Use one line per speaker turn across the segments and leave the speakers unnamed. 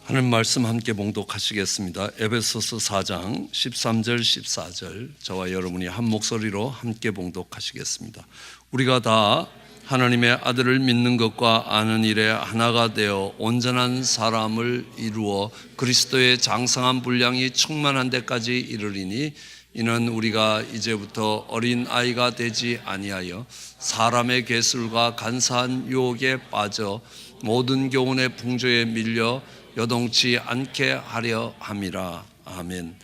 하나님 말씀 함께 봉독하시겠습니다. 에베소서 4장 13절 14절 저와 여러분이 한 목소리로 함께 봉독하시겠습니다. 우리가 다 하나님의 아들을 믿는 것과 아는 일에 하나가 되어 온전한 사람을 이루어 그리스도의 장성한 분량이 충만한 데까지 이르리니 이는 우리가 이제부터 어린 아이가 되지 아니하여 사람의 계술과 간사한 유혹에 빠져 모든 교훈의 풍조에 밀려 여동치 않게 하려 함이라. 아멘.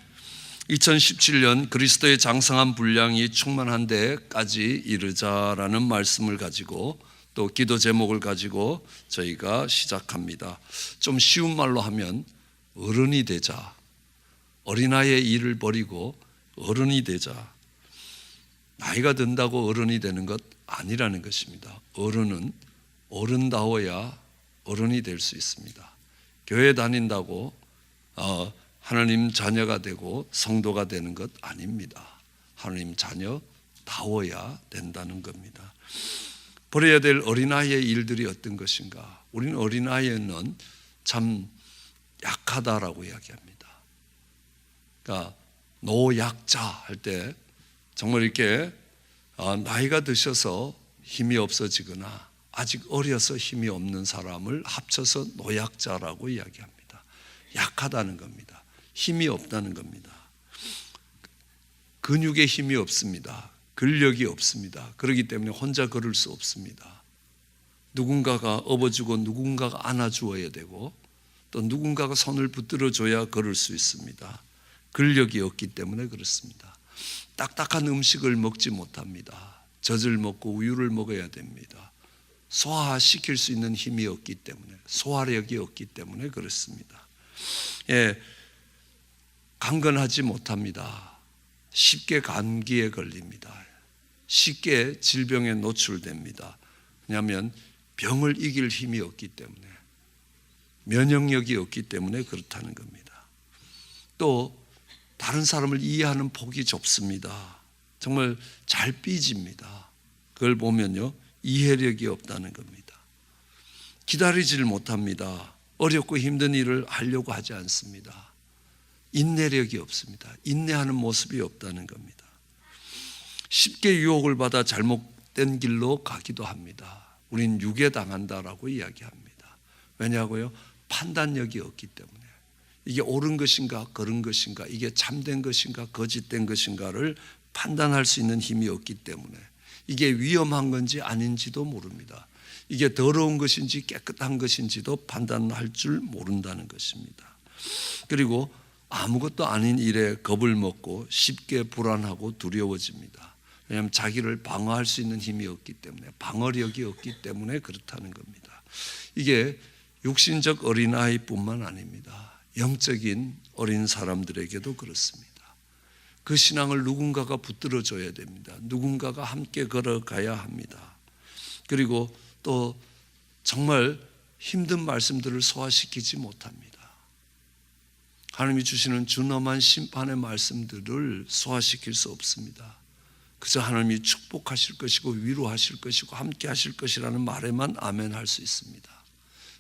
2017년 그리스도의 장성한 분량이 충만한 데까지 이르자라는 말씀을 가지고 또 기도 제목을 가지고 저희가 시작합니다. 좀 쉬운 말로 하면 어른이 되자, 어린아이의 일을 버리고 어른이 되자. 나이가 든다고 어른이 되는 것 아니라는 것입니다. 어른은 어른다워야 어른이 될 수 있습니다. 교회 다닌다고 하나님 자녀가 되고 성도가 되는 것 아닙니다. 하나님 자녀다워야 된다는 겁니다. 버려야 될 어린아이의 일들이 어떤 것인가? 우리는 어린아이는 참 약하다라고 이야기합니다. 그러니까 노약자 할 때 정말 이렇게 나이가 드셔서 힘이 없어지거나 아직 어려서 힘이 없는 사람을 합쳐서 노약자라고 이야기합니다. 약하다는 겁니다. 힘이 없다는 겁니다. 근육에 힘이 없습니다. 근력이 없습니다. 그렇기 때문에 혼자 걸을 수 없습니다. 누군가가 업어주고 누군가가 안아주어야 되고 또 누군가가 손을 붙들어줘야 걸을 수 있습니다. 근력이 없기 때문에 그렇습니다. 딱딱한 음식을 먹지 못합니다. 젖을 먹고 우유를 먹어야 됩니다. 소화시킬 수 있는 힘이 없기 때문에, 소화력이 없기 때문에 그렇습니다. 강건하지 못합니다. 쉽게 감기에 걸립니다. 쉽게 질병에 노출됩니다. 왜냐하면 병을 이길 힘이 없기 때문에, 면역력이 없기 때문에 그렇다는 겁니다. 또 다른 사람을 이해하는 폭이 좁습니다. 정말 잘 삐집니다. 그걸 보면요, 이해력이 없다는 겁니다. 기다리지를 못합니다. 어렵고 힘든 일을 하려고 하지 않습니다. 인내력이 없습니다. 인내하는 모습이 없다는 겁니다. 쉽게 유혹을 받아 잘못된 길로 가기도 합니다. 우린 유괴당한다라고 이야기합니다. 왜냐고요? 판단력이 없기 때문에. 이게 옳은 것인가 그른 것인가, 이게 참된 것인가 거짓된 것인가를 판단할 수 있는 힘이 없기 때문에 이게 위험한 건지 아닌지도 모릅니다. 이게 더러운 것인지 깨끗한 것인지도 판단할 줄 모른다는 것입니다. 그리고 아무것도 아닌 일에 겁을 먹고 쉽게 불안하고 두려워집니다. 왜냐하면 자기를 방어할 수 있는 힘이 없기 때문에, 방어력이 없기 때문에 그렇다는 겁니다. 이게 육신적 어린아이뿐만 아닙니다. 영적인 어린 사람들에게도 그렇습니다. 그 신앙을 누군가가 붙들어줘야 됩니다. 누군가가 함께 걸어가야 합니다. 그리고 또 정말 힘든 말씀들을 소화시키지 못합니다. 하나님이 주시는 준엄한 심판의 말씀들을 소화시킬 수 없습니다. 그저 하나님이 축복하실 것이고 위로하실 것이고 함께 하실 것이라는 말에만 아멘 할 수 있습니다.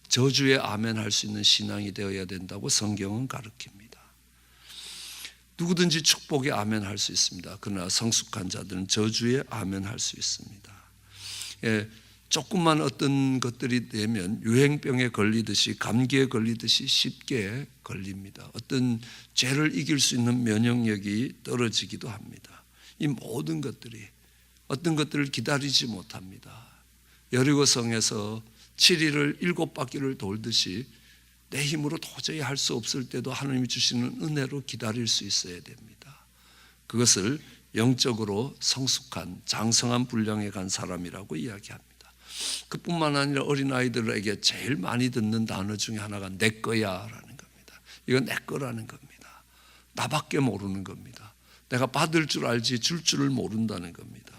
저주에 아멘 할 수 있는 신앙이 되어야 된다고 성경은 가르칩니다. 누구든지 축복에 아멘 할 수 있습니다. 그러나 성숙한 자들은 저주에 아멘 할 수 있습니다. 조금만 어떤 것들이 되면 유행병에 걸리듯이, 감기에 걸리듯이 쉽게 걸립니다. 어떤 죄를 이길 수 있는 면역력이 떨어지기도 합니다. 이 모든 것들이 어떤 것들을 기다리지 못합니다. 여리고성에서 7일을 7바퀴를 돌듯이 내 힘으로 도저히 할 수 없을 때도 하나님이 주시는 은혜로 기다릴 수 있어야 됩니다. 그것을 영적으로 성숙한 장성한 분량에 간 사람이라고 이야기합니다. 그뿐만 아니라 어린아이들에게 제일 많이 듣는 단어 중에 하나가 내 거야라는 겁니다. 이건 내 거라는 겁니다. 나밖에 모르는 겁니다. 내가 받을 줄 알지 줄 줄을 모른다는 겁니다.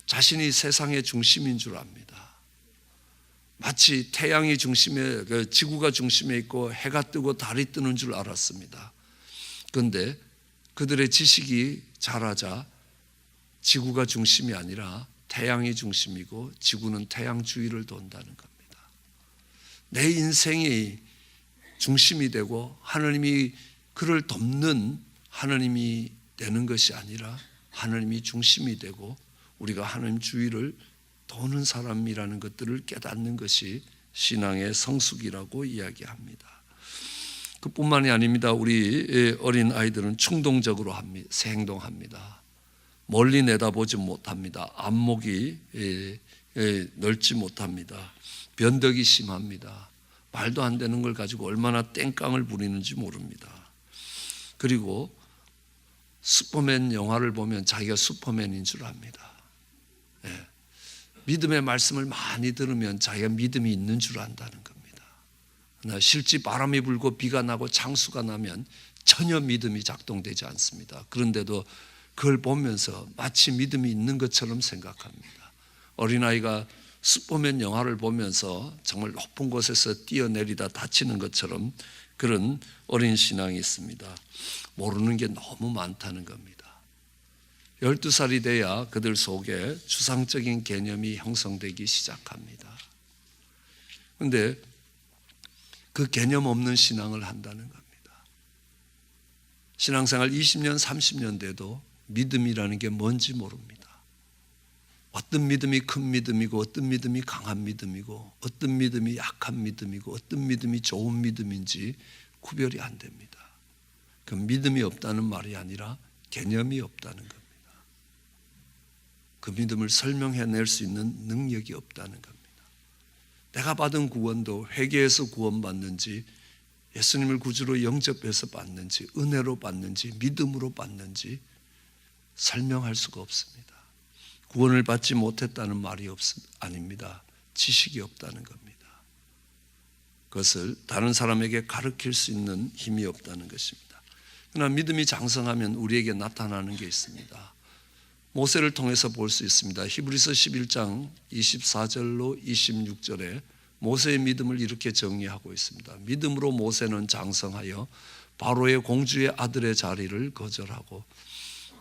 자신이 세상의 중심인 줄 압니다. 마치 태양이 중심에, 지구가 중심에 있고 해가 뜨고 달이 뜨는 줄 알았습니다. 그런데 그들의 지식이 자라자 지구가 중심이 아니라 태양이 중심이고 지구는 태양 주위를 돈다는 겁니다. 내 인생이 중심이 되고 하나님이 그를 돕는 하나님이 되는 것이 아니라 하나님이 중심이 되고 우리가 하나님 주위를 도는 사람이라는 것들을 깨닫는 것이 신앙의 성숙이라고 이야기합니다. 그뿐만이 아닙니다. 우리 어린 아이들은 충동적으로 행동합니다. 멀리 내다보지 못합니다. 안목이 넓지 못합니다. 변덕이 심합니다. 말도 안 되는 걸 가지고 얼마나 땡깡을 부리는지 모릅니다. 그리고 슈퍼맨 영화를 보면 자기가 슈퍼맨인 줄 압니다. 믿음의 말씀을 많이 들으면 자기가 믿음이 있는 줄 안다는 겁니다. 그러나 실제 바람이 불고 비가 나고 창수가 나면 전혀 믿음이 작동되지 않습니다. 그런데도 그걸 보면서 마치 믿음이 있는 것처럼 생각합니다. 어린아이가 슈퍼맨 영화를 보면서 정말 높은 곳에서 뛰어내리다 다치는 것처럼 그런 어린 신앙이 있습니다. 모르는 게 너무 많다는 겁니다. 12살이 돼야 그들 속에 추상적인 개념이 형성되기 시작합니다. 그런데 그 개념 없는 신앙을 한다는 겁니다. 신앙생활 20년, 30년 돼도 믿음이라는 게 뭔지 모릅니다. 어떤 믿음이 큰 믿음이고 어떤 믿음이 강한 믿음이고 어떤 믿음이 약한 믿음이고 어떤 믿음이 좋은 믿음인지 구별이 안 됩니다. 그 믿음이 없다는 말이 아니라 개념이 없다는 겁니다. 그 믿음을 설명해낼 수 있는 능력이 없다는 겁니다. 내가 받은 구원도 회개해서 구원받는지 예수님을 구주로 영접해서 받는지 은혜로 받는지 믿음으로 받는지 설명할 수가 없습니다. 구원을 받지 못했다는 말이 아닙니다. 지식이 없다는 겁니다. 그것을 다른 사람에게 가르칠 수 있는 힘이 없다는 것입니다. 그러나 믿음이 장성하면 우리에게 나타나는 게 있습니다. 모세를 통해서 볼 수 있습니다. 히브리서 11장 24절로 26절에 모세의 믿음을 이렇게 정리하고 있습니다. 믿음으로 모세는 장성하여 바로의 공주의 아들의 자리를 거절하고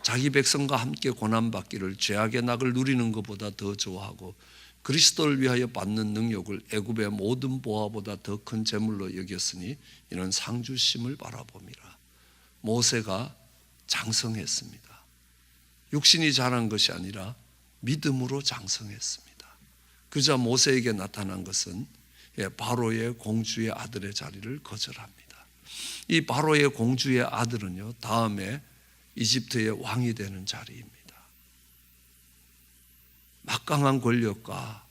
자기 백성과 함께 고난받기를 죄악의 낙을 누리는 것보다 더 좋아하고 그리스도를 위하여 받는 능력을 애굽의 모든 보화보다 더 큰 재물로 여겼으니 이는 상주심을 바라봅니다. 모세가 장성했습니다. 육신이 자란 것이 아니라 믿음으로 장성했습니다. 그러자 모세에게 나타난 것은 바로의 공주의 아들의 자리를 거절합니다. 이 바로의 공주의 아들은요, 다음에 이집트의 왕이 되는 자리입니다. 막강한 권력과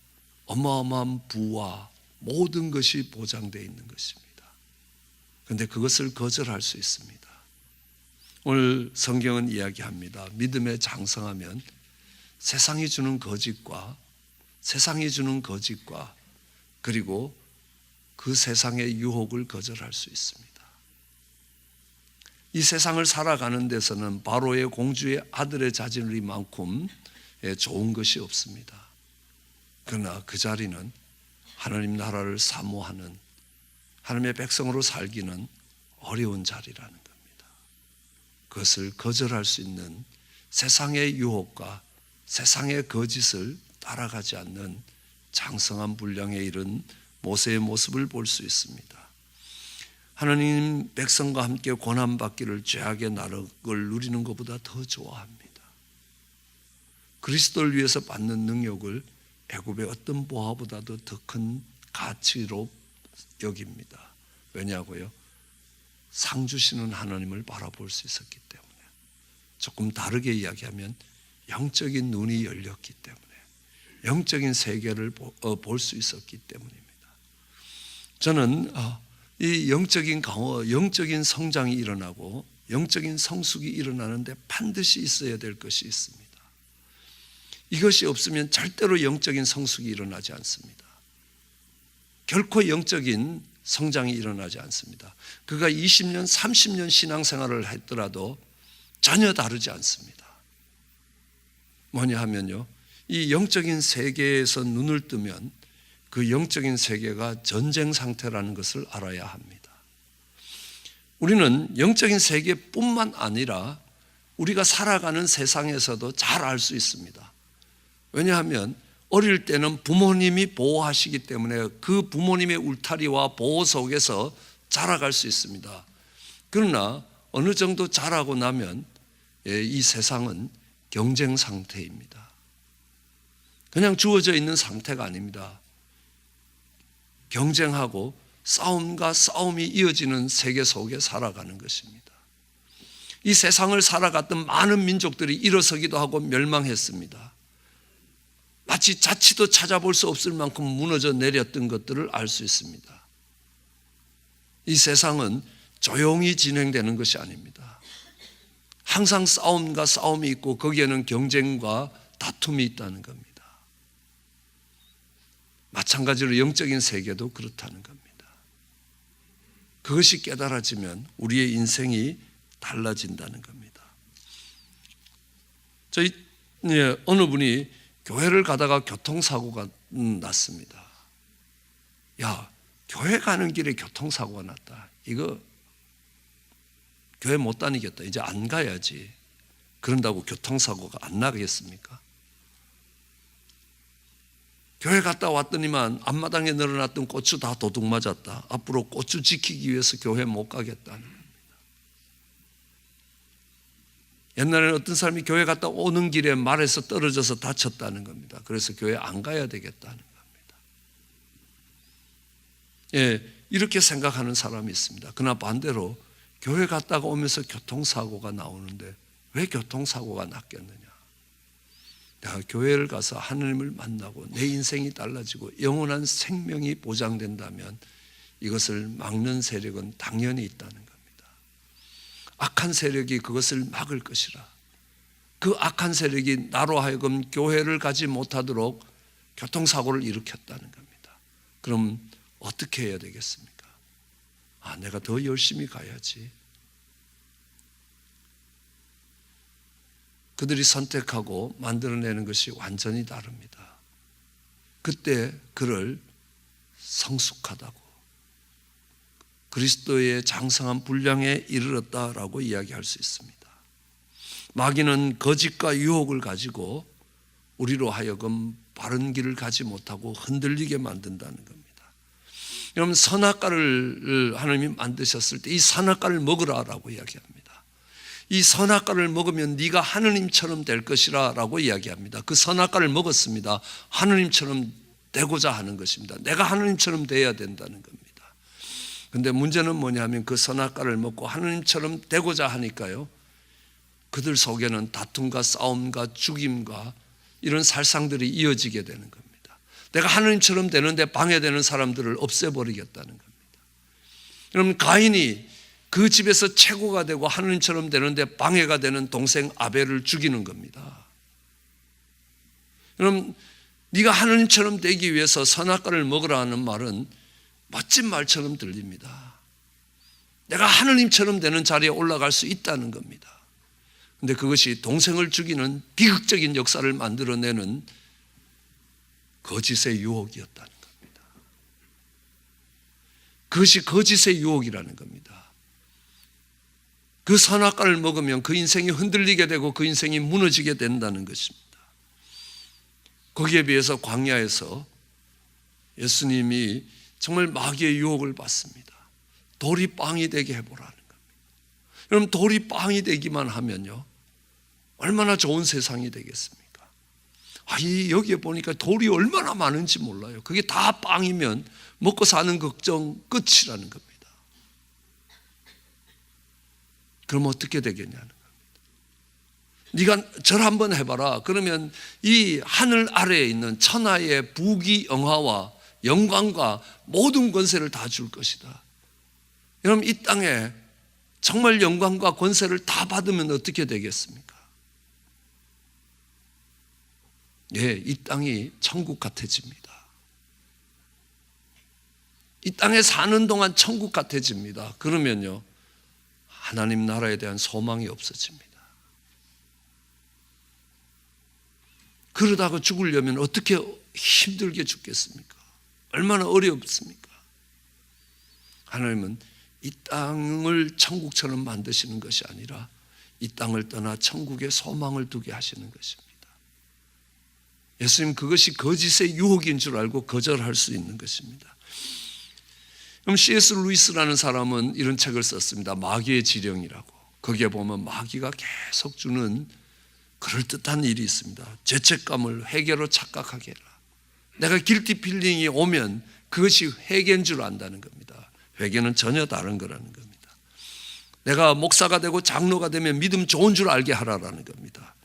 어마어마한 부와 모든 것이 보장되어 있는 것입니다. 그런데 그것을 거절할 수 있습니다. 오늘 성경은 이야기합니다. 믿음에 장성하면 세상이 주는 거짓과 그리고 그 세상의 유혹을 거절할 수 있습니다. 이 세상을 살아가는 데서는 바로의 공주의 아들의 자질이만큼 좋은 것이 없습니다. 그러나 그 자리는 하나님 나라를 사모하는 하나님의 백성으로 살기는 어려운 자리라는 겁니다. 그것을 거절할 수 있는 세상의 유혹과 세상의 거짓을 따라가지 않는 장성한 분량에 이른 모세의 모습을 볼 수 있습니다. 하나님 백성과 함께 고난받기를 죄악의 나락을 누리는 것보다 더 좋아합니다. 그리스도를 위해서 받는 능력을 애굽의 어떤 보화보다도 더 큰 가치로 여깁니다. 왜냐고요? 상 주시는 하나님을 바라볼 수 있었기 때문에. 조금 다르게 이야기하면 영적인 눈이 열렸기 때문에, 영적인 세계를 볼 수 있었기 때문입니다. 저는 이 영적인 강화, 영적인 성장이 일어나고 영적인 성숙이 일어나는데 반드시 있어야 될 것이 있습니다. 이것이 없으면 절대로 영적인 성숙이 일어나지 않습니다. 결코 영적인 성장이 일어나지 않습니다. 그가 20년, 30년 신앙생활을 했더라도 전혀 다르지 않습니다. 뭐냐 하면요, 이 영적인 세계에서 눈을 뜨면 그 영적인 세계가 전쟁 상태라는 것을 알아야 합니다. 우리는 영적인 세계뿐만 아니라 우리가 살아가는 세상에서도 잘 알 수 있습니다. 왜냐하면 어릴 때는 부모님이 보호하시기 때문에 그 부모님의 울타리와 보호 속에서 자라갈 수 있습니다. 그러나 어느 정도 자라고 나면 이 세상은 경쟁 상태입니다. 그냥 주어져 있는 상태가 아닙니다. 경쟁하고 싸움과 싸움이 이어지는 세계 속에 살아가는 것입니다. 이 세상을 살아갔던 많은 민족들이 일어서기도 하고 멸망했습니다. 마치 자취도 찾아볼 수 없을 만큼 무너져 내렸던 것들을 알 수 있습니다. 이 세상은 조용히 진행되는 것이 아닙니다. 항상 싸움과 싸움이 있고 거기에는 경쟁과 다툼이 있다는 겁니다. 마찬가지로 영적인 세계도 그렇다는 겁니다. 그것이 깨달아지면 우리의 인생이 달라진다는 겁니다. 어느 분이 교회를 가다가 교통사고가 났습니다. 야, 교회 가는 길에 교통사고가 났다. 이거 교회 못 다니겠다. 이제 안 가야지. 그런다고 교통사고가 안 나겠습니까? 교회 갔다 왔더니만 앞마당에 늘어났던 고추 다 도둑 맞았다. 앞으로 고추 지키기 위해서 교회 못 가겠다는 겁니다. 옛날에는 어떤 사람이 교회 갔다 오는 길에 말에서 떨어져서 다쳤다는 겁니다. 그래서 교회 안 가야 되겠다는 겁니다. 예, 이렇게 생각하는 사람이 있습니다. 그러나 반대로 교회 갔다가 오면서 교통사고가 나오는데 왜 교통사고가 났겠느냐? 내가 교회를 가서 하나님을 만나고 내 인생이 달라지고 영원한 생명이 보장된다면 이것을 막는 세력은 당연히 있다는 겁니다. 악한 세력이 그것을 막을 것이라. 그 악한 세력이 나로 하여금 교회를 가지 못하도록 교통사고를 일으켰다는 겁니다. 그럼 어떻게 해야 되겠습니까? 내가 더 열심히 가야지. 그들이 선택하고 만들어내는 것이 완전히 다릅니다. 그때 그를 성숙하다고, 그리스도의 장성한 분량에 이르렀다라고 이야기할 수 있습니다. 마귀는 거짓과 유혹을 가지고 우리로 하여금 바른 길을 가지 못하고 흔들리게 만든다는 겁니다. 여러분, 선악과를 하나님이 만드셨을 때 이 선악과를 먹으라라고 이야기합니다. 이 선악과를 먹으면 네가 하느님처럼 될 것이라 라고 이야기합니다. 그 선악과를 먹었습니다. 하느님처럼 되고자 하는 것입니다. 내가 하느님처럼 돼야 된다는 겁니다. 그런데 문제는 뭐냐면 그 선악과를 먹고 하느님처럼 되고자 하니까요, 그들 속에는 다툼과 싸움과 죽임과 이런 살상들이 이어지게 되는 겁니다. 내가 하느님처럼 되는데 방해되는 사람들을 없애버리겠다는 겁니다. 여러분, 가인이 그 집에서 최고가 되고 하느님처럼 되는데 방해가 되는 동생 아벨을 죽이는 겁니다. 여러분, 네가 하느님처럼 되기 위해서 선악과를 먹으라 하는 말은 멋진 말처럼 들립니다. 내가 하느님처럼 되는 자리에 올라갈 수 있다는 겁니다. 그런데 그것이 동생을 죽이는 비극적인 역사를 만들어내는 거짓의 유혹이었다는 겁니다. 그것이 거짓의 유혹이라는 겁니다. 그 선악과를 먹으면 그 인생이 흔들리게 되고 그 인생이 무너지게 된다는 것입니다. 거기에 비해서 광야에서 예수님이 정말 마귀의 유혹을 받습니다. 돌이 빵이 되게 해보라는 겁니다. 여러분, 돌이 빵이 되기만 하면요, 얼마나 좋은 세상이 되겠습니까? 여기에 보니까 돌이 얼마나 많은지 몰라요. 그게 다 빵이면 먹고 사는 걱정 끝이라는 겁니다. 그럼 어떻게 되겠냐는 겁니다. 네가 절 한번 해봐라. 그러면 이 하늘 아래에 있는 천하의 부귀 영화와 영광과 모든 권세를 다 줄 것이다. 여러분, 이 땅에 정말 영광과 권세를 다 받으면 어떻게 되겠습니까? 예, 이 땅이 천국 같아집니다. 이 땅에 사는 동안 천국 같아집니다. 그러면요, 하나님 나라에 대한 소망이 없어집니다. 그러다가 죽으려면 어떻게 힘들게 죽겠습니까? 얼마나 어렵습니까? 하나님은 이 땅을 천국처럼 만드시는 것이 아니라 이 땅을 떠나 천국에 소망을 두게 하시는 것입니다. 예수님, 그것이 거짓의 유혹인 줄 알고 거절할 수 있는 것입니다. 그럼 C.S. 루이스라는 사람은 이런 책을 썼습니다. 마귀의 지령이라고. 거기에 보면 마귀가 계속 주는 그럴듯한 일이 있습니다. 죄책감을 회개로 착각하게 해라. 내가 길티 필링이 오면 그것이 회개인 줄 안다는 겁니다. 회개는 전혀 다른 거라는 겁니다. 내가 목사가 되고 장로가 되면 믿음 좋은 줄 알게 하라라는 겁니다.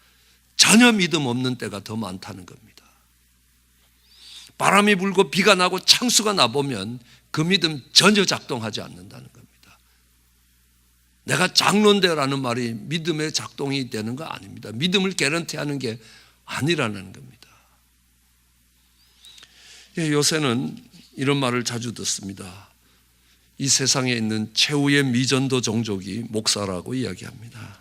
전혀 믿음 없는 때가 더 많다는 겁니다. 바람이 불고 비가 나고 창수가 나보면 그 믿음 전혀 작동하지 않는다는 겁니다. 내가 장로인데라는 말이 믿음의 작동이 되는 거 아닙니다. 믿음을 개런티하는 게 아니라는 겁니다. 요새는 이런 말을 자주 듣습니다. 이 세상에 있는 최후의 미전도 종족이 목사라고 이야기합니다.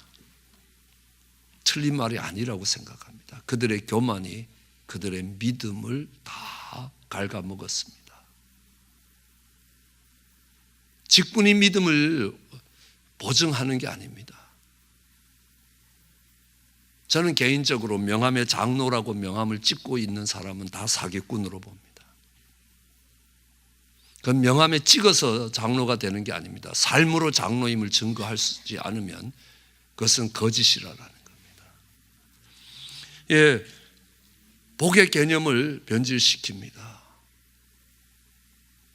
틀린 말이 아니라고 생각합니다. 그들의 교만이 그들의 믿음을 다 갉아먹었습니다. 직분이 믿음을 보증하는 게 아닙니다. 저는 개인적으로 명함의 장로라고 명함을 찍고 있는 사람은 다 사기꾼으로 봅니다. 그건 명함에 찍어서 장로가 되는 게 아닙니다. 삶으로 장로임을 증거하지 않으면 그것은 거짓이라는 겁니다. 예, 복의 개념을 변질시킵니다.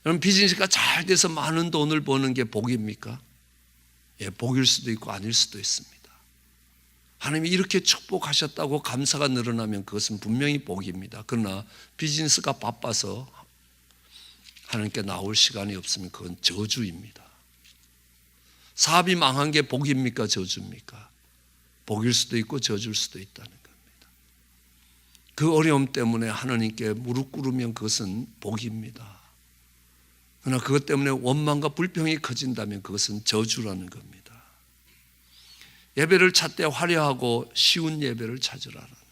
그럼 비즈니스가 잘 돼서 많은 돈을 버는 게 복입니까? 예, 복일 수도 있고 아닐 수도 있습니다. 하나님이 이렇게 축복하셨다고 감사가 늘어나면 그것은 분명히 복입니다. 그러나 비즈니스가 바빠서 하나님께 나올 시간이 없으면 그건 저주입니다. 사업이 망한 게 복입니까? 저주입니까? 복일 수도 있고 저주일 수도 있다는 겁니다. 그 어려움 때문에 하나님께 무릎 꿇으면 그것은 복입니다. 그러나 그것 때문에 원망과 불평이 커진다면 그것은 저주라는 겁니다. 예배를 찾되 화려하고 쉬운 예배를 찾으라는 겁니다.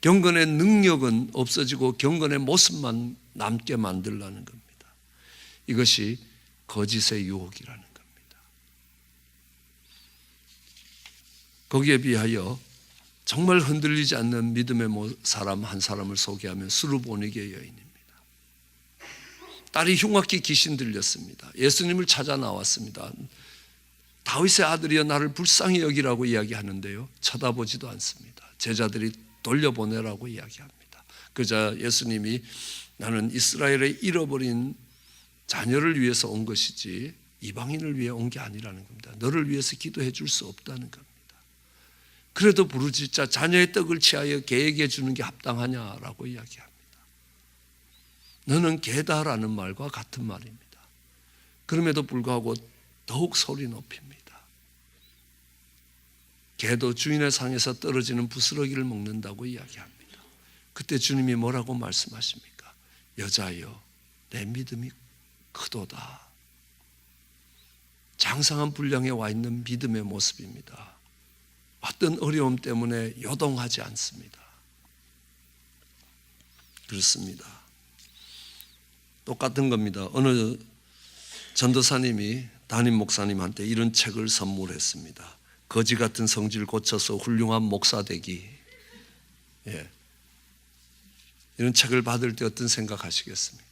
경건의 능력은 없어지고 경건의 모습만 남게 만들라는 겁니다. 이것이 거짓의 유혹이라는 겁니다. 거기에 비하여 정말 흔들리지 않는 믿음의 사람 한 사람을 소개하면 수르보니게 여인입니다. 딸이 흉악히 귀신 들렸습니다. 예수님을 찾아 나왔습니다. 다윗의 아들이여 나를 불쌍히 여기라고 이야기하는데요, 쳐다보지도 않습니다. 제자들이 돌려보내라고 이야기합니다. 그러자 예수님이 나는 이스라엘의 잃어버린 자녀를 위해서 온 것이지 이방인을 위해 온 게 아니라는 겁니다. 너를 위해서 기도해 줄 수 없다는 겁니다. 그래도 부르짖자 자녀의 떡을 취하여 개에게 주는 게 합당하냐라고 이야기합니다. 너는 개다라는 말과 같은 말입니다. 그럼에도 불구하고 더욱 소리 높입니다. 개도 주인의 상에서 떨어지는 부스러기를 먹는다고 이야기합니다. 그때 주님이 뭐라고 말씀하십니까? 여자여 내 믿음이 크도다. 장성한 분량에 와 있는 믿음의 모습입니다. 어떤 어려움 때문에 요동하지 않습니다. 그렇습니다. 똑같은 겁니다. 어느 전도사님이 담임 목사님한테 이런 책을 선물했습니다. 거지 같은 성질 고쳐서 훌륭한 목사 되기. 예. 이런 책을 받을 때 어떤 생각하시겠습니까?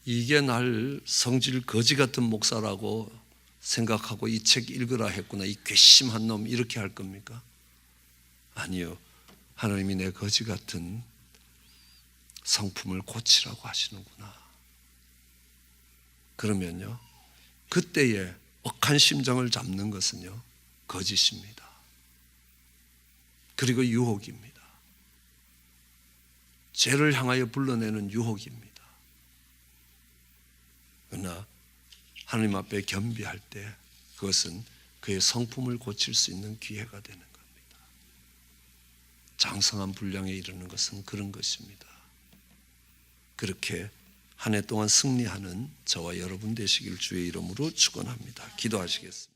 이게 날 성질 거지 같은 목사라고 생각하고 이 책 읽으라 했구나, 이 괘씸한 놈, 이렇게 할 겁니까? 아니요. 하나님이 내 거지 같은 성품을 고치라고 하시는구나. 그러면요, 그때의 억한 심정을 잡는 것은요, 거짓입니다. 그리고 유혹입니다. 죄를 향하여 불러내는 유혹입니다. 그러나 하나님 앞에 겸비할 때 그것은 그의 성품을 고칠 수 있는 기회가 되는 겁니다. 장성한 분량에 이르는 것은 그런 것입니다. 그렇게 한 해 동안 승리하는 저와 여러분 되시길 주의 이름으로 축원합니다. 기도하시겠습니다.